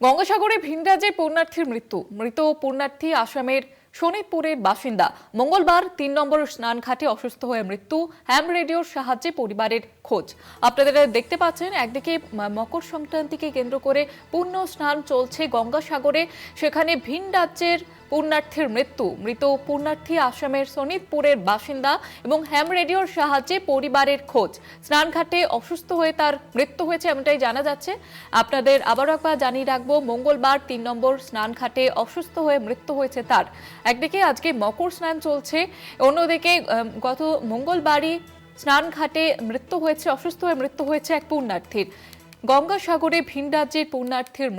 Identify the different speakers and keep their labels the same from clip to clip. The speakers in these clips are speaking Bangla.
Speaker 1: গঙ্গাসাগরে ভিনরাজে পুণ্যার্থীর মৃত পুণ্যার্থী আসামের শোনিতপুরের বাসিন্দা। মঙ্গলবার ৩ নম্বর স্নানঘাটে অসুস্থ হয়ে মৃত্যু। হ্যাম রেডিওর সাহায্যে পরিবারের খোঁজ। আপনারা দেখতে পাচ্ছেন, একদিকে মকর সংক্রান্তিকে কেন্দ্র করে পুণ্য স্নান চলছে গঙ্গাসাগরে, সেখানে ভিন রাজ্যের পুণ্যার্থীর মৃত পুণ্যার্থী আসামের শোনিতপুরের বাসিন্দা এবং হ্যাম রেডিওর সাহায্যে পরিবারের খোঁজ। স্নানঘাটে অসুস্থ হয়ে তার মৃত্যু হয়েছে এমনটাই জানা যাচ্ছে। আপনাদের আবারও একবার জানিয়ে রাখবো, মঙ্গলবার ৩ নম্বর স্নানঘাটে অসুস্থ হয়ে মৃত্যু হয়েছে তার। একদিকে আজকে মকর স্নান চলছে, অন্যদিকে গত মঙ্গলবারই স্নানঘাটে অসুস্থ হয়ে মৃত্যু হয়েছে এক পুণ্যার্থীর। গঙ্গাসাগরে ভিন রাজ্যের পুণ্যার্থীর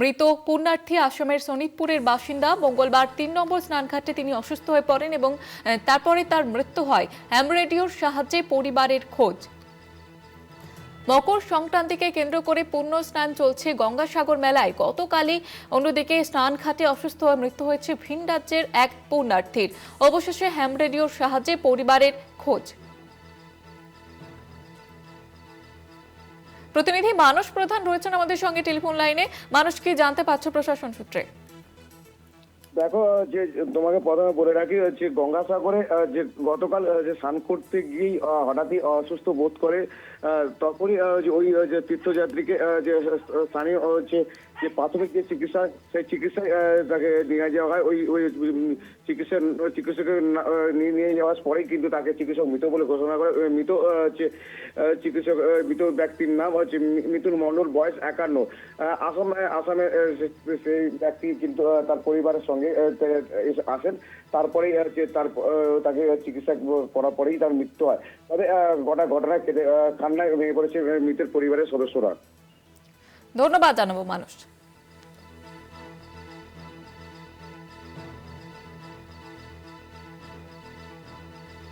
Speaker 1: মৃত পুণ্যার্থী আসামের শোনিতপুরের বাসিন্দা। মঙ্গলবার ৩ নম্বর স্নানঘাটে তিনি অসুস্থ হয়ে পড়েন এবং তারপরে তার মৃত্যু হয়। হ্যাম রেডিওর সাহায্যে পরিবারের খোঁজ। মকর সংক্রান্তিকে কেন্দ্র করে পুণ্য স্নান চলছে গঙ্গাসাগর মেলায়। গতকালই অন্যদিকে স্নানঘাটে অসুস্থ হয়ে মৃত্যু হয়েছে ভিন রাজ্যের এক পুণ্যার্থীর। অবশেষে হ্যাম রেডিওর সাহায্যে পরিবারের খোঁজ। প্রতিনিধি মানস প্রধান রয়েছেন আমাদের সঙ্গে টেলিফোন লাইনে। মানস, কি জানতে পারছো প্রশাসন সূত্রে?
Speaker 2: দেখো, যে তোমাকে প্রথমে বলে রাখি, হচ্ছে গঙ্গাসাগরে যে গতকাল যে স্নান করতে গিয়েই হঠাৎই অসুস্থ বোধ করে, তখনই ওই যে তীর্থযাত্রীকে যে স্থানীয় হচ্ছে যে প্রাথমিক যে চিকিৎসা, সেই চিকিৎসায় তাকে নিয়ে যাওয়া হয়। ওই চিকিৎসকের নিয়ে যাওয়ার পরেই কিন্তু তাকে চিকিৎসক মৃত বলে ঘোষণা করে। মৃত হচ্ছে চিকিৎসক, মৃত ব্যক্তির নাম হচ্ছে মিতুল মণ্ডল, বয়স 51। আসামে সেই ব্যক্তি কিন্তু তার পরিবারের সঙ্গে আসেন। তারপরেই তাকে চিকিৎসা করার পরেই তার মৃত্যু হয়। তবে গোটা ঘটনায় কান্নায় ভেঙে পড়েছে মৃতের পরিবারের সদস্যরা।
Speaker 1: ধন্যবাদ জানাবো মানুষ।